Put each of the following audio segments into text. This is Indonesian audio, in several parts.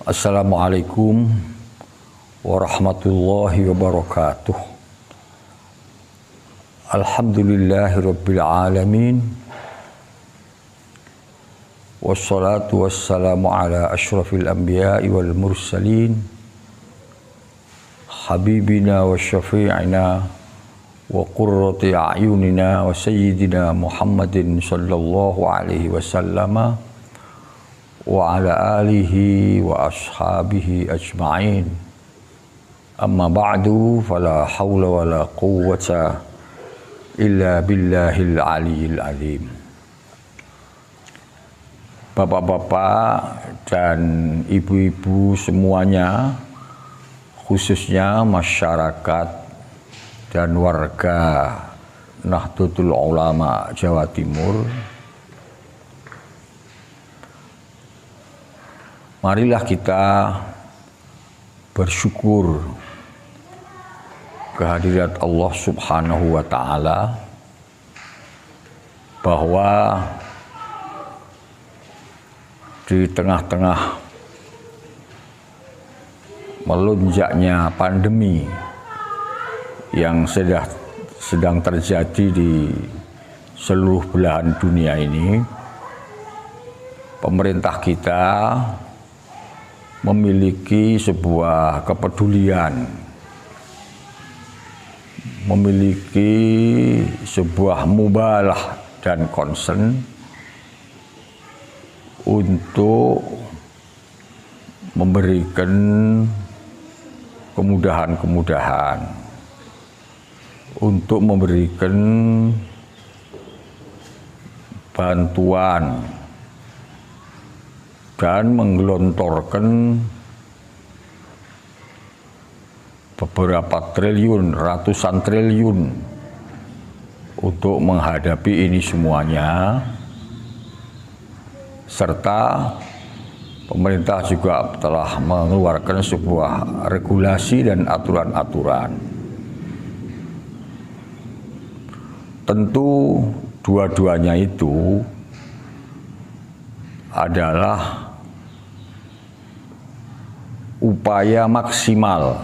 Assalamualaikum warahmatullahi wabarakatuh. Alhamdulillahirabbil alamin. Wassalatu wassalamu ala asyrafil anbiya'i wal mursalin. Habibina wa syafi'ina wa qurrati a'yunina wa sayyidina Muhammadin sallallahu alaihi wasallama wa ala alihi wa ashabihi ajma'in. Amma ba'du, fala hawla wa la quwwata illa billahil aliyyil azim. Bapak-bapak dan ibu-ibu semuanya, khususnya masyarakat dan warga Nahdlatul Ulama Jawa Timur, marilah kita bersyukur kehadirat Allah Subhanahu wa Ta'ala, bahwa di tengah-tengah melonjaknya pandemi yang sedang terjadi di seluruh belahan dunia ini, pemerintah kita memiliki sebuah kepedulian, memiliki sebuah mubalah dan concern untuk memberikan kemudahan-kemudahan, untuk memberikan bantuan dan menggelontorkan beberapa triliun, ratusan triliun untuk menghadapi ini semuanya, serta pemerintah juga telah mengeluarkan sebuah regulasi dan aturan-aturan. Tentu dua-duanya itu adalah upaya maksimal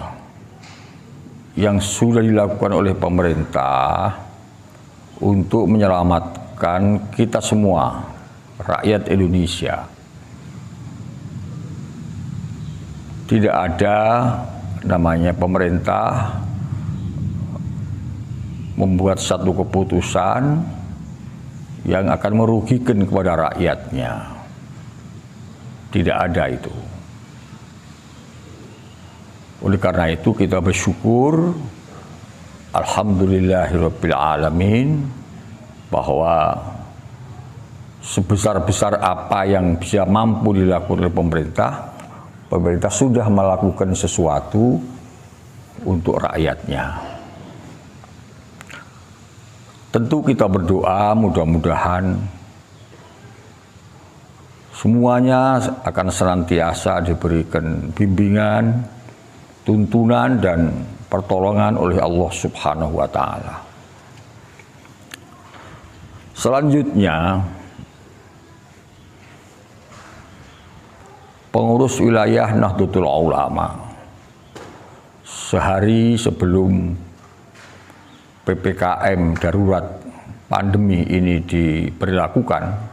yang sudah dilakukan oleh pemerintah untuk menyelamatkan kita semua, rakyat Indonesia. Tidak ada namanya pemerintah membuat satu keputusan yang akan merugikan kepada rakyatnya. Tidak ada itu. Oleh karena itu kita bersyukur, alhamdulillahirabbil alamin, bahwa sebesar-besar apa yang bisa mampu dilakukan oleh pemerintah sudah melakukan sesuatu untuk rakyatnya. Tentu kita berdoa mudah-mudahan semuanya akan senantiasa diberikan bimbingan, tuntunan dan pertolongan oleh Allah Subhanahu wa Ta'ala. Selanjutnya, pengurus wilayah Nahdlatul Ulama sehari sebelum PPKM darurat pandemi ini diberlakukan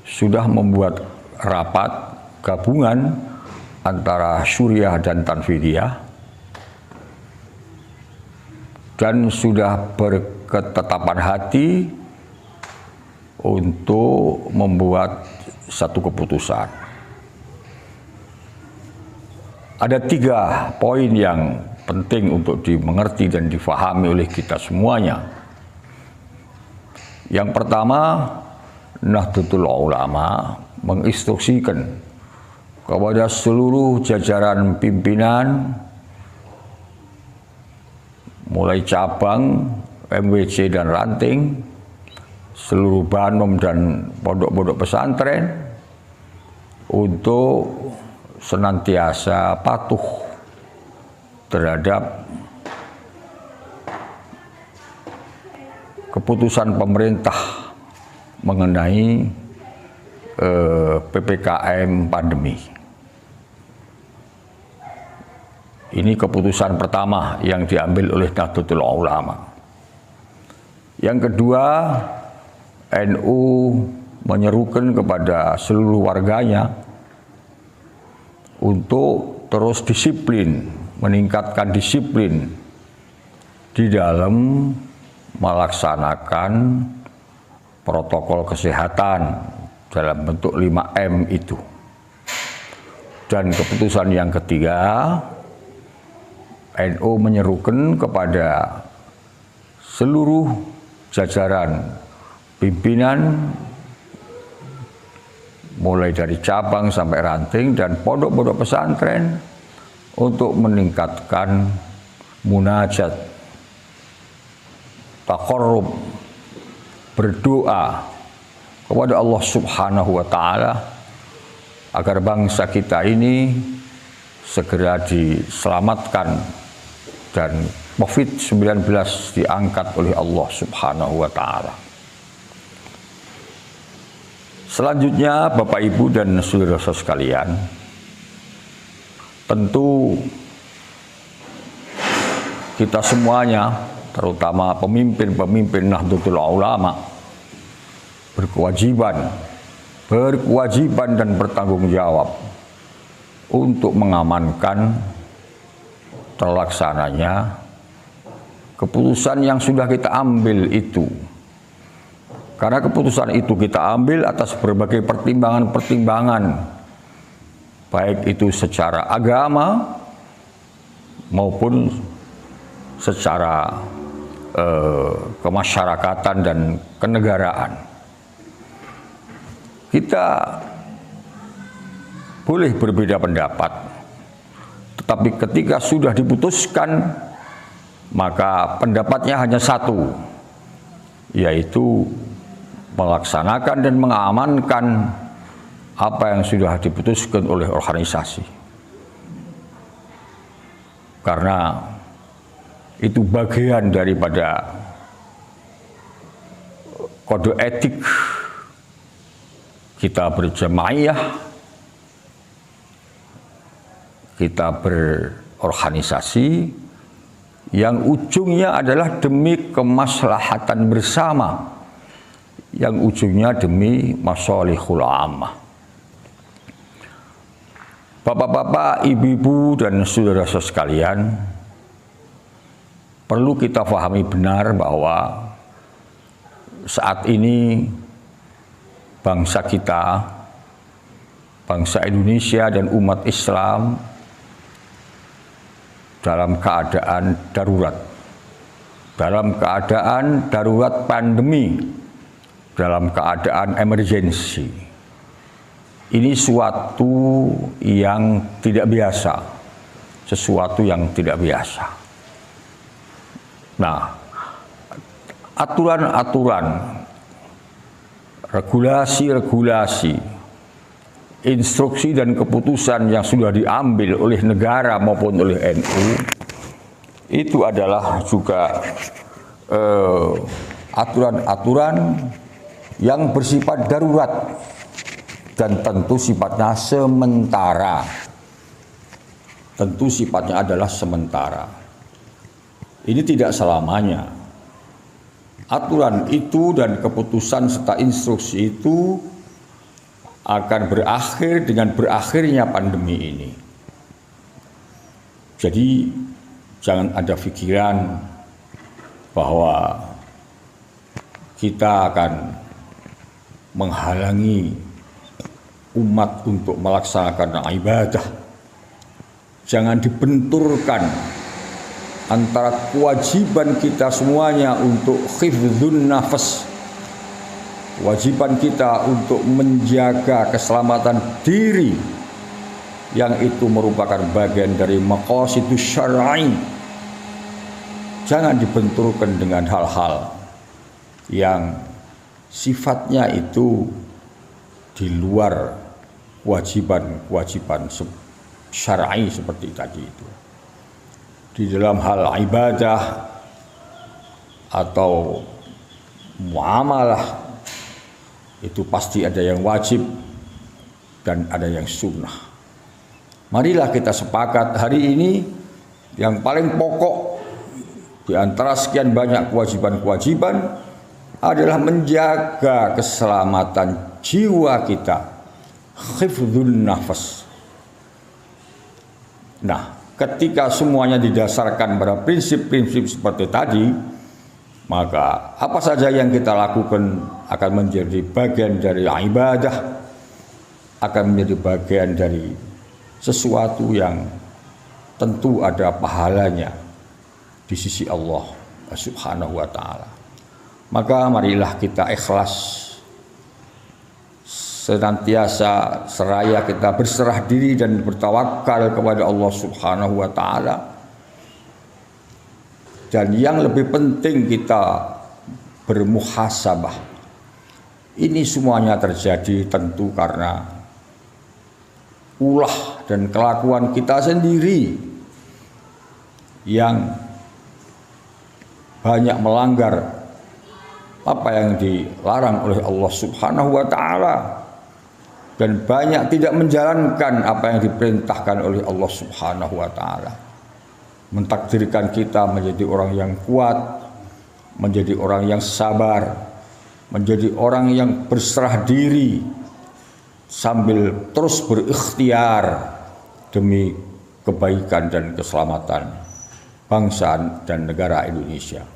sudah membuat rapat gabungan antara Syuriah dan Tanfidiyah, dan sudah berketetapan hati untuk membuat satu keputusan. Ada 3 poin yang penting untuk dimengerti dan difahami oleh kita semuanya. Yang pertama, Nahdlatul Ulama menginstruksikan kepada seluruh jajaran pimpinan, mulai cabang, MWC dan ranting, seluruh banom dan pondok-pondok pesantren, untuk senantiasa patuh terhadap keputusan pemerintah mengenai PPKM pandemi. Ini keputusan pertama yang diambil oleh Nahdlatul Ulama. Yang kedua, NU menyerukan kepada seluruh warganya untuk terus disiplin, meningkatkan disiplin di dalam melaksanakan protokol kesehatan dalam bentuk 5M itu. Dan keputusan yang ketiga, NU menyerukan kepada seluruh jajaran pimpinan mulai dari cabang sampai ranting dan pondok-pondok pesantren untuk meningkatkan munajat, taqarrub, berdoa kepada Allah Subhanahu wa Ta'ala agar bangsa kita ini segera diselamatkan dan COVID-19 diangkat oleh Allah Subhanahu wa Ta'ala. Selanjutnya, Bapak Ibu dan saudara sekalian, tentu kita semuanya, terutama pemimpin-pemimpin Nahdlatul Ulama, berkewajiban dan bertanggung jawab untuk mengamankan terlaksananya keputusan yang sudah kita ambil itu. Karena keputusan itu kita ambil atas berbagai pertimbangan-pertimbangan, baik itu secara agama maupun secara kemasyarakatan dan kenegaraan. Kita boleh berbeda pendapat, tetapi ketika sudah diputuskan, maka pendapatnya hanya satu, yaitu melaksanakan dan mengamankan apa yang sudah diputuskan oleh organisasi. Karena itu bagian daripada kode etik kita berjamaiyah, kita berorganisasi yang ujungnya adalah demi kemaslahatan bersama, yang ujungnya demi masalihul ammah. Bapak-bapak, ibu-ibu, dan saudara-saudara sekalian, perlu kita pahami benar bahwa saat ini bangsa kita, bangsa Indonesia dan umat Islam dalam keadaan darurat pandemi, dalam keadaan emergensi. Ini suatu yang tidak biasa, sesuatu yang tidak biasa. Nah, aturan-aturan, regulasi-regulasi, instruksi dan keputusan yang sudah diambil oleh negara maupun oleh NU itu adalah juga aturan-aturan yang bersifat darurat dan tentu sifatnya sementara. Tentu sifatnya adalah sementara. Ini tidak selamanya. Aturan itu dan keputusan serta instruksi itu akan berakhir dengan berakhirnya pandemi ini. Jadi jangan ada pikiran bahwa kita akan menghalangi umat untuk melaksanakan ibadah. Jangan dibenturkan antara kewajiban kita semuanya untuk hifdzun nafas, kewajiban kita untuk menjaga keselamatan diri, yang itu merupakan bagian dari maqasidus syar'i. Jangan dibenturkan dengan hal-hal yang sifatnya itu di luar kewajiban syar'i seperti tadi itu. Di dalam hal ibadah atau muamalah itu pasti ada yang wajib, dan ada yang sunnah. Marilah kita sepakat hari ini yang paling pokok di antara sekian banyak kewajiban-kewajiban adalah menjaga keselamatan jiwa kita, hifdzun nafas. Nah, ketika semuanya didasarkan pada prinsip-prinsip seperti tadi, maka apa saja yang kita lakukan akan menjadi bagian dari ibadah, akan menjadi bagian dari sesuatu yang tentu ada pahalanya di sisi Allah Subhanahu wa ta'ala. Maka marilah kita ikhlas, senantiasa seraya kita berserah diri dan bertawakal kepada Allah Subhanahu wa ta'ala. Dan yang lebih penting kita bermuhasabah. Ini semuanya terjadi tentu karena ulah dan kelakuan kita sendiri yang banyak melanggar apa yang dilarang oleh Allah Subhanahu wa ta'ala dan banyak tidak menjalankan apa yang diperintahkan oleh Allah Subhanahu wa ta'ala. Mentakdirkan kita menjadi orang yang kuat, menjadi orang yang sabar, menjadi orang yang berserah diri sambil terus berikhtiar demi kebaikan dan keselamatan bangsa dan negara Indonesia.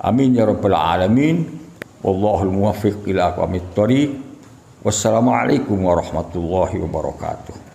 Amin ya rabbal alamin. Wallahul muwaffiq ila aqwamit thoriq. Wassalamualaikum warahmatullahi wabarakatuh.